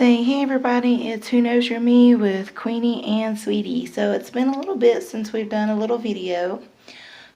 Say hey everybody, it's Who Knows Your Me with Queenie and Sweetie. So it's been a little bit since we've done a little video.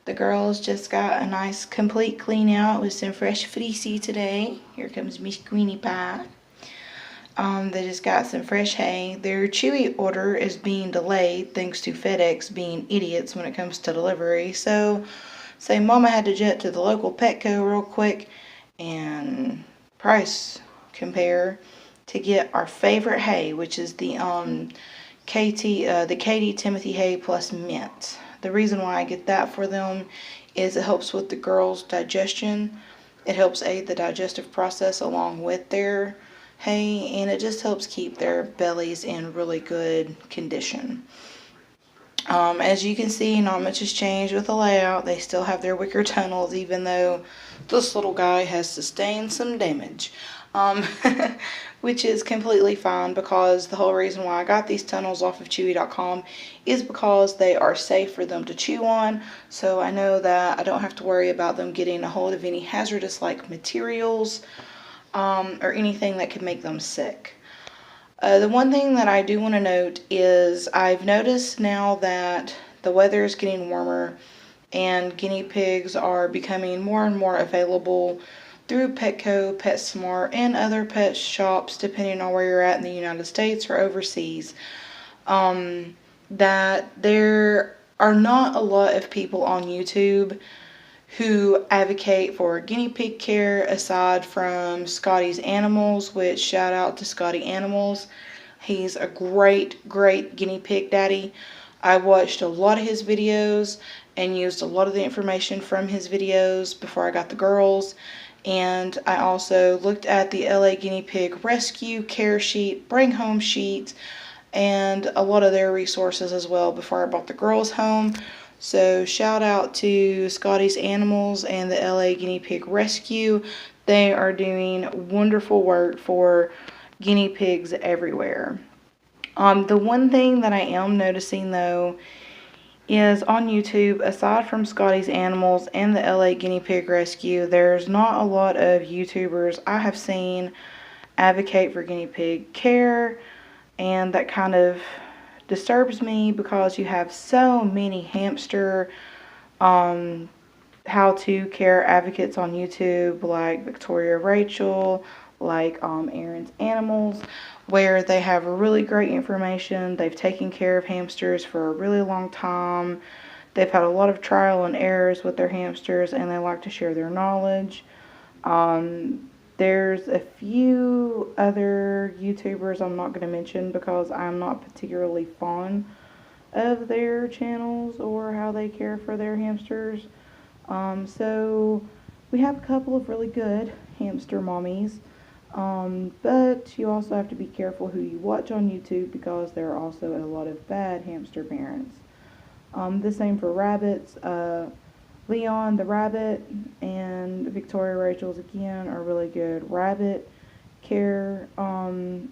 The girls just got a nice complete clean out with some fresh fleecy today. Here comes Miss Queenie Pie. They just got some fresh hay. Their Chewy order is being delayed thanks to FedEx being idiots when it comes to delivery. So say Mama had to jet to the local Petco real quick and price compare to get our favorite hay, which is the Katie Timothy hay plus mint. The reason why I get that for them is it helps with the girls' digestion. It helps aid the digestive process along with their hay, and it just helps keep their bellies in really good condition. As you can see, not much has changed with the layout. They still have their wicker tunnels, even though this little guy has sustained some damage. Which is completely fine, because the whole reason why I got these tunnels off of Chewy.com is because they are safe for them to chew on. So I know that I don't have to worry about them getting a hold of any hazardous like materials or anything that could make them sick. The one thing that I do want to note is I've noticed now that the weather is getting warmer and guinea pigs are becoming more and more available through Petco, PetSmart, and other pet shops, depending on where you're at in the United States or overseas. That there are not a lot of people on YouTube who advocate for guinea pig care aside from Scotty's Animals, which shout out to Scotty Animals. He's a great guinea pig daddy. I watched a lot of his videos and used a lot of the information from his videos before I got the girls. And I also looked at the LA Guinea Pig Rescue Care Sheet, Bring Home Sheet, and a lot of their resources as well before I brought the girls home. So shout out to Scotty's Animals and the LA Guinea Pig Rescue. They are doing wonderful work for guinea pigs everywhere. The one thing that I am noticing though is on YouTube, aside from Scotty's Animals and the LA Guinea Pig Rescue, there's not a lot of YouTubers I have seen advocate for guinea pig care, and that kind of disturbs me because you have so many hamster how-to care advocates on YouTube, like Victoria Rachel, like Aaron's Animals, where they have really great information. They've taken care of hamsters for a really long time. They've had a lot of trial and errors with their hamsters, and they like to share their knowledge. There's a few other YouTubers I'm not going to mention because I'm not particularly fond of their channels or how they care for their hamsters. So we have a couple of really good hamster mommies, but you also have to be careful who you watch on YouTube because there are also a lot of bad hamster parents. The same for rabbits. Leon the rabbit and Victoria Rachel's again are really good rabbit care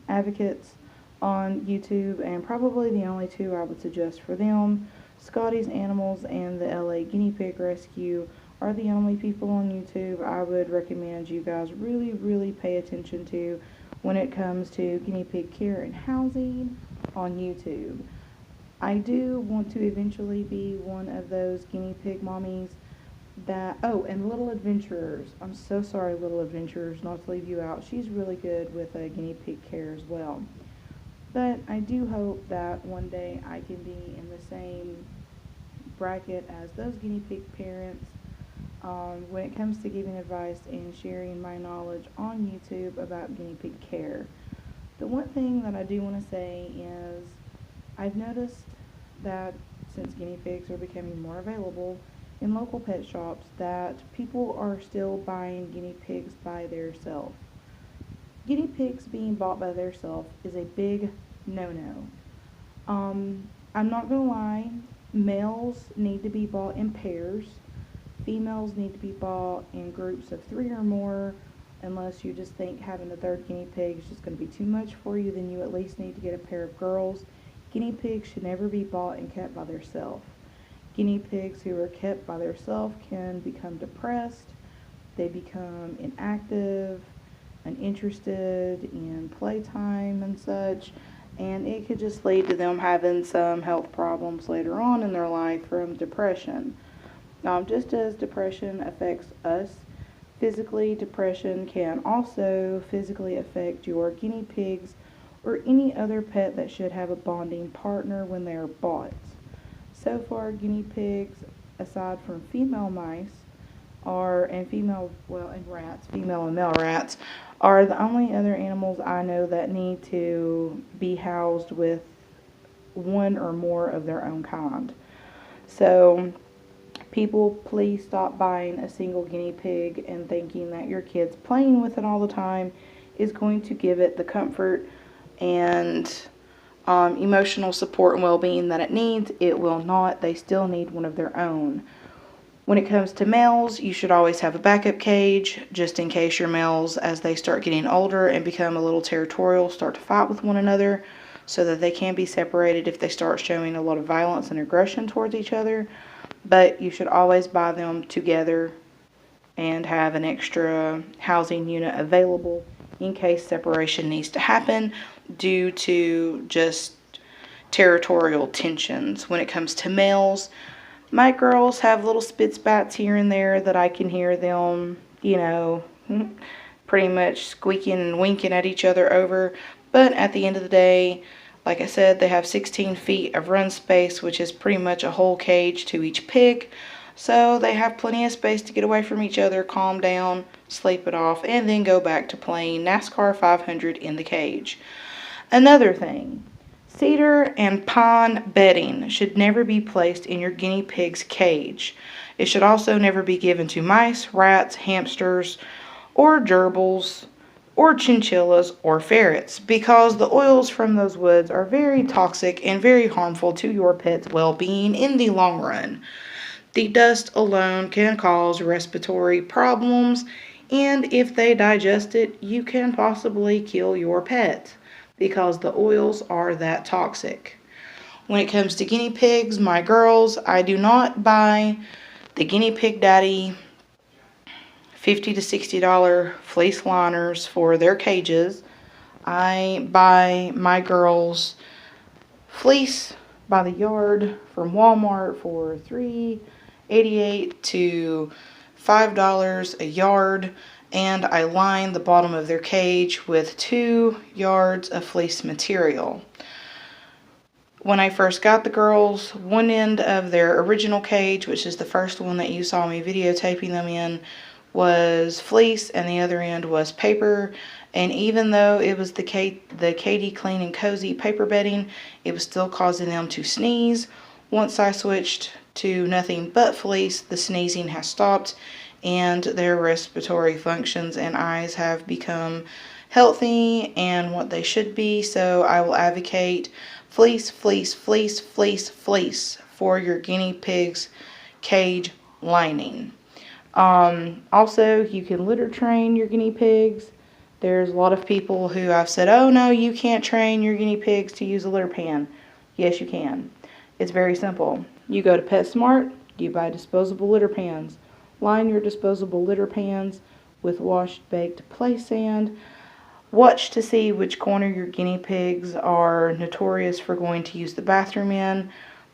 advocates on YouTube, and probably the only two I would suggest for them. Scotty's Animals and the LA Guinea Pig Rescue are the only people on YouTube I would recommend you guys really pay attention to when it comes to guinea pig care and housing on YouTube. I do want to eventually be one of those guinea pig mommies that, oh, and Little Adventurers. I'm so sorry, Little Adventurers, not to leave you out. She's really good with guinea pig care as well. But I do hope that one day I can be in the same bracket as those guinea pig parents when it comes to giving advice and sharing my knowledge on YouTube about guinea pig care. The one thing that I do want to say is I've noticed that since guinea pigs are becoming more available in local pet shops, that people are still buying guinea pigs by themselves. Guinea pigs being bought by themselves is a big no-no. I'm not gonna lie, males need to be bought in pairs. Females need to be bought in groups of 3 or more. Unless you just think having a third guinea pig is just going to be too much for you, then you at least need to get a pair of girls. Guinea pigs should never be bought and kept by themselves. Guinea pigs who are kept by themselves can become depressed, they become inactive, uninterested in playtime and such, and it could just lead to them having some health problems later on in their life from depression. Just as depression affects us physically, depression can also physically affect your guinea pigs or any other pet that should have a bonding partner when they are bought. So far, guinea pigs, aside from female mice, and rats, female and male rats, are the only other animals I know that need to be housed with one or more of their own kind. So, people, please stop buying a single guinea pig and thinking that your kid's playing with it all the time is going to give it the comfort and emotional support and well-being that it needs. It will not. They still need one of their own. When it comes to males, you should always have a backup cage just in case your males, as they start getting older and become a little territorial, start to fight with one another, so that they can be separated if they start showing a lot of violence and aggression towards each other. But you should always buy them together and have an extra housing unit available in case separation needs to happen due to just territorial tensions. When it comes to males, my girls have little spit spats here and there that I can hear them, pretty much squeaking and winking at each other over. But at the end of the day, like I said, they have 16 feet of run space, which is pretty much a whole cage to each pig. So they have plenty of space to get away from each other, calm down, sleep it off, and then go back to playing NASCAR 500 in the cage. Another thing, cedar and pine bedding should never be placed in your guinea pig's cage. It should also never be given to mice, rats, hamsters, or gerbils, or chinchillas, or ferrets, because the oils from those woods are very toxic and very harmful to your pet's well-being in the long run. The dust alone can cause respiratory problems, and if they digest it, you can possibly kill your pet because the oils are that toxic. When it comes to guinea pigs, my girls, I do not buy the Guinea Pig Daddy $50 to $60 fleece liners for their cages. I buy my girls fleece by the yard from Walmart for $3.88 to $5 a yard, and I line the bottom of their cage with 2 yards of fleece material. When I first got the girls, one end of their original cage, which is the first one that you saw me videotaping them in, was fleece and the other end was paper. And even though it was the Katie Clean and Cozy paper bedding, it was still causing them to sneeze. Once I switched to nothing but fleece, the sneezing has stopped and their respiratory functions and eyes have become healthy and what they should be. So I will advocate fleece, fleece, fleece, fleece, fleece for your guinea pig's cage lining. Also, you can litter train your guinea pigs. There's a lot of people who have said, oh no, you can't train your guinea pigs to use a litter pan. Yes, you can. It's very simple. You go to PetSmart, you buy disposable litter pans. Line your disposable litter pans with washed baked play sand. Watch to see which corner your guinea pigs are notorious for going to use the bathroom in.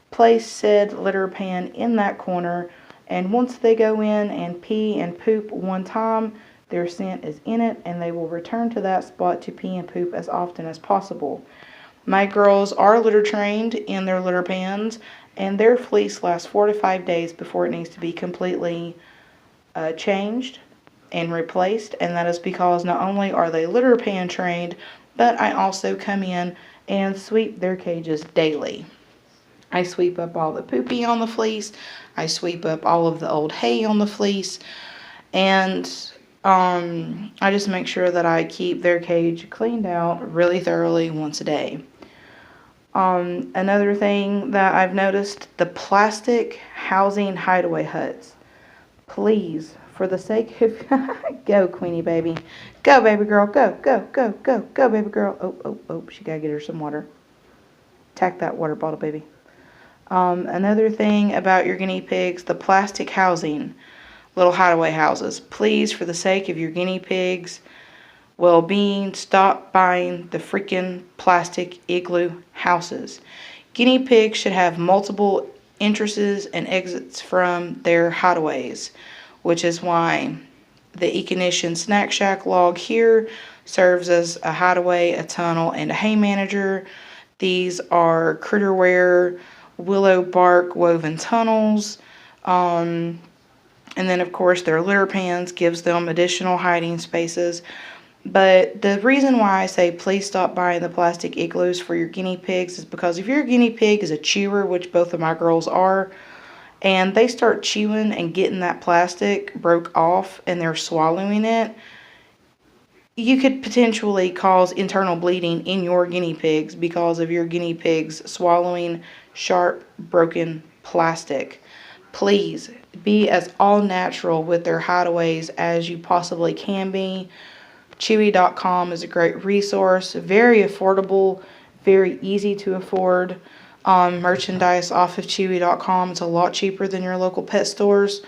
Place said litter pan in that corner, and once they go in and pee and poop one time, their scent is in it and they will return to that spot to pee and poop as often as possible. My girls are litter trained in their litter pans, and their fleece lasts 4 to 5 days before it needs to be completely changed and replaced, and that is because not only are they litter pan trained, but I also come in and sweep their cages daily. I sweep up all the poopy on the fleece, I sweep up all of the old hay on the fleece, and I just make sure that I keep their cage cleaned out really thoroughly once a day. Another thing that I've noticed, the plastic housing hideaway huts. Please, for the sake of go, Queenie baby. Go, baby girl. Go, go, go, go, go, baby girl. Oh, she gotta get her some water. Tack that water bottle, baby. Another thing about your guinea pigs, the plastic housing, little hideaway houses. Please, for the sake of your guinea pigs, well-being, stop buying the freaking plastic igloo houses. Guinea pigs should have multiple entrances and exits from their hideaways, which is why the Econition Snack Shack log here serves as a hideaway, a tunnel, and a hay manager. These are critterware willow bark woven tunnels. And then, of course, their litter pans gives them additional hiding spaces. But the reason why I say please stop buying the plastic igloos for your guinea pigs is because if your guinea pig is a chewer, which both of my girls are, and they start chewing and getting that plastic broke off and they're swallowing it, you could potentially cause internal bleeding in your guinea pigs because of your guinea pigs swallowing sharp, broken plastic. Please be as all natural with their hideaways as you possibly can be. Chewy.com is a great resource, very affordable, very easy to afford. Merchandise off of Chewy.com, it's a lot cheaper than your local pet stores.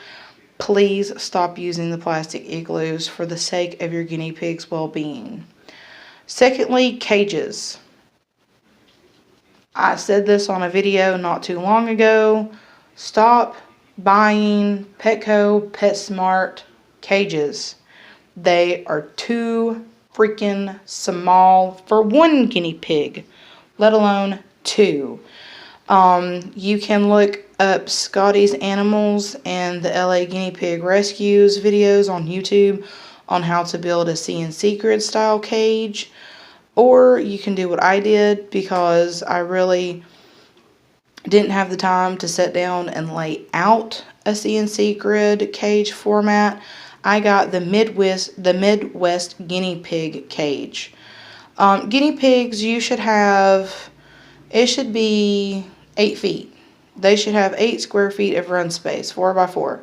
Please stop using the plastic igloos for the sake of your guinea pig's well-being. Secondly, cages. I said this on a video not too long ago. Stop buying Petco, PetSmart cages. They are too freaking small for one guinea pig, let alone two. You can look up Scotty's Animals and the LA Guinea Pig Rescues videos on YouTube on how to build a CNC grid style cage. Or you can do what I did because I really didn't have the time to sit down and lay out a CNC grid cage format. I got the Midwest guinea pig cage. Guinea pigs, you should have, it should be 8 feet. They should have 8 square feet of run space, 4 by 4.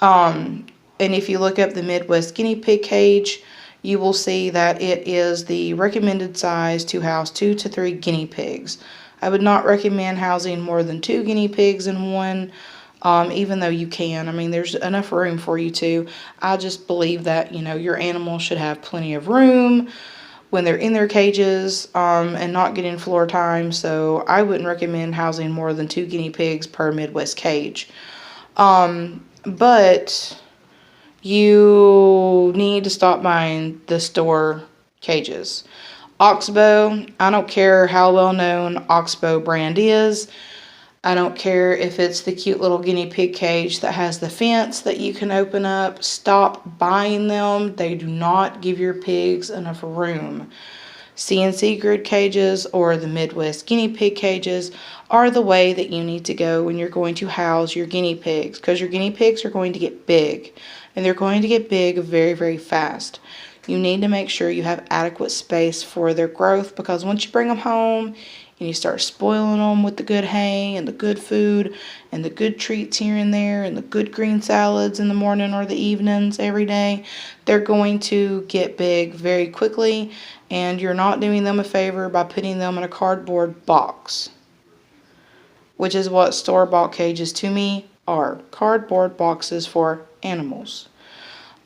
And if you look up the Midwest guinea pig cage, you will see that it is the recommended size to house 2 to 3 guinea pigs. I would not recommend housing more than 2 guinea pigs in one, even though you can. I mean, there's enough room for you to. I just believe that, your animal should have plenty of room when they're in their cages and not getting floor time. So I wouldn't recommend housing more than 2 guinea pigs per Midwest cage. But you need to stop buying the store cages. Oxbow, I don't care how well known Oxbow brand is. I don't care if it's the cute little guinea pig cage that has the fence that you can open up. Stop buying them. They do not give your pigs enough room. CNC grid cages or the Midwest guinea pig cages are the way that you need to go when you're going to house your guinea pigs, because your guinea pigs are going to get big, and they're going to get big very, very fast. You need to make sure you have adequate space for their growth, because once you bring them home and you start spoiling them with the good hay and the good food and the good treats here and there and the good green salads in the morning or the evenings every day, they're going to get big very quickly, and you're not doing them a favor by putting them in a cardboard box, which is what store-bought cages to me are, cardboard boxes for animals.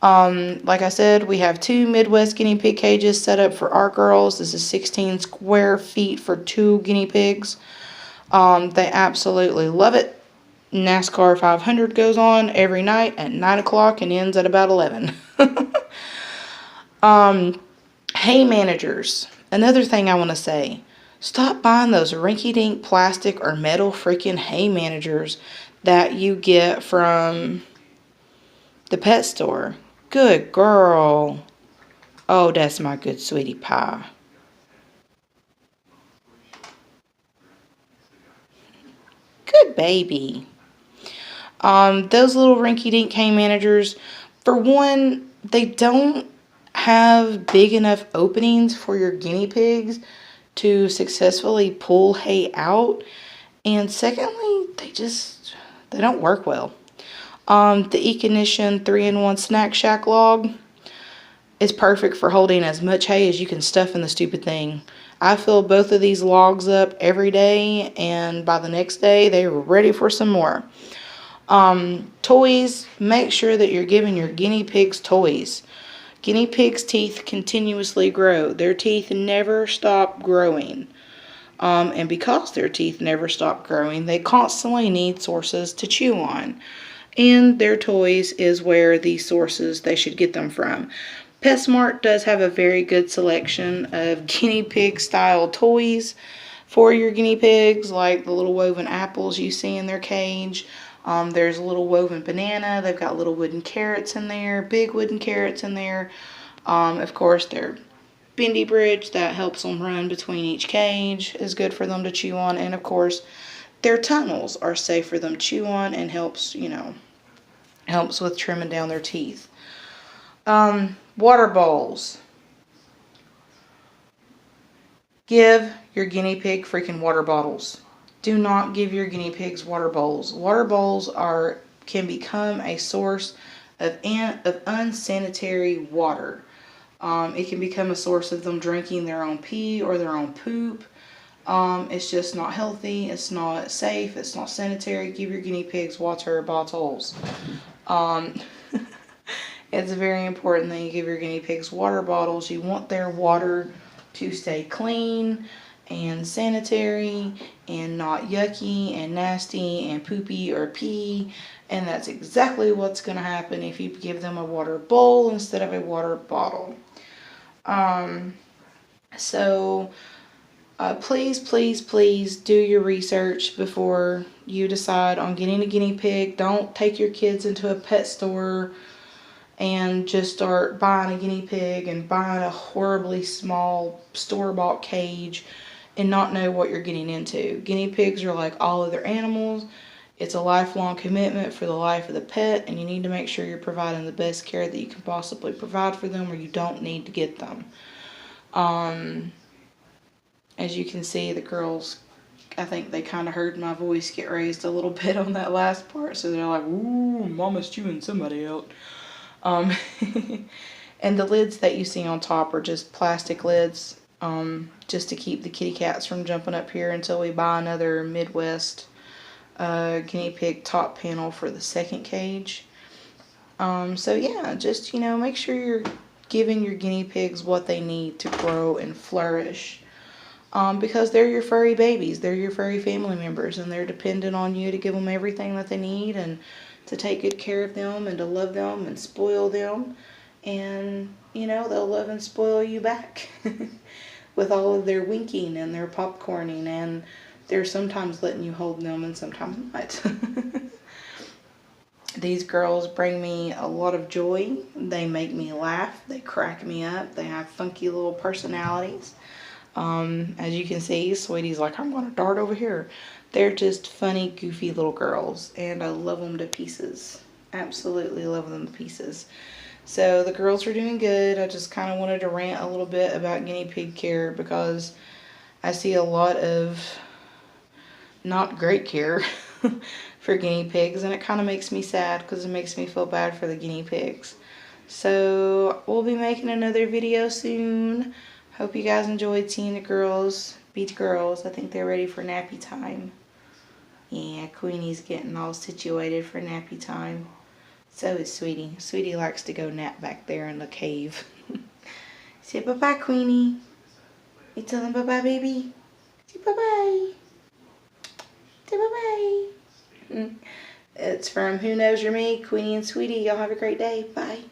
Like I said, we have 2 Midwest guinea pig cages set up for our girls. This is 16 square feet for 2 guinea pigs. They absolutely love it. NASCAR 500 goes on every night at 9 o'clock and ends at about 11. Hay managers. Another thing I want to say. Stop buying those rinky-dink plastic or metal freaking hay managers that you get from the pet store. Good girl. Oh, that's my good sweetie pie. Good baby. Those little rinky-dink hay managers, for one, they don't have big enough openings for your guinea pigs to successfully pull hay out. And secondly, they don't work well. The Econition 3-in-1 Snack Shack log is perfect for holding as much hay as you can stuff in the stupid thing. I fill both of these logs up every day, and by the next day, they were ready for some more. Toys, make sure that you're giving your guinea pigs toys. Guinea pigs' teeth continuously grow. Their teeth never stop growing. And because their teeth never stop growing, they constantly need sources to chew on. And their toys is where these sources they should get them from. PetSmart does have a very good selection of guinea pig style toys for your guinea pigs, like the little woven apples you see in their cage. There's a little woven banana. They've got little wooden carrots in there, big wooden carrots in there. Of course, their bendy bridge that helps them run between each cage is good for them to chew on. And of course, their tunnels are safe for them to chew on and helps, helps with trimming down their teeth. Water bowls. Give your guinea pig freaking water bottles. Do not give your guinea pigs water bowls. Water bowls can become a source of unsanitary water. It can become a source of them drinking their own pee or their own poop. It's just not healthy. It's not safe. It's not sanitary. Give your guinea pigs water bottles. It's very important that you give your guinea pigs water bottles. You want their water to stay clean and sanitary and not yucky and nasty and poopy or pee. And that's exactly what's going to happen if you give them a water bowl instead of a water bottle. Please, please, please do your research before you decide on getting a guinea pig. Don't take your kids into a pet store and just start buying a guinea pig and buying a horribly small store-bought cage and not know what you're getting into. Guinea pigs are like all other animals. It's a lifelong commitment for the life of the pet, and you need to make sure you're providing the best care that you can possibly provide for them, or you don't need to get them. As you can see, the girls, I think they kind of heard my voice get raised a little bit on that last part, so they're like, ooh, mama's chewing somebody out. And the lids that you see on top are just plastic lids, just to keep the kitty cats from jumping up here until we buy another Midwest guinea pig top panel for the second cage. So yeah, just, make sure you're giving your guinea pigs what they need to grow and flourish. Because they're your furry babies, they're your furry family members, and they're dependent on you to give them everything that they need and to take good care of them and to love them and spoil them. And, they'll love and spoil you back with all of their winking and their popcorning, and they're sometimes letting you hold them and sometimes not. These girls bring me a lot of joy. They make me laugh. They crack me up. They have funky little personalities. As you can see, Sweetie's like, I'm going to dart over here. They're just funny, goofy little girls, and I love them to pieces. Absolutely love them to pieces. So the girls are doing good. I just kind of wanted to rant a little bit about guinea pig care because I see a lot of not great care for guinea pigs, and it kind of makes me sad because it makes me feel bad for the guinea pigs. So we'll be making another video soon. Hope you guys enjoyed seeing the girls, beach girls. I think they're ready for nappy time. Yeah, Queenie's getting all situated for nappy time. So is Sweetie. Sweetie likes to go nap back there in the cave. Say bye-bye, Queenie. You tell them bye-bye, baby? Say bye-bye. Say bye-bye. It's from Who Knows You're Me, Queenie and Sweetie. Y'all have a great day. Bye.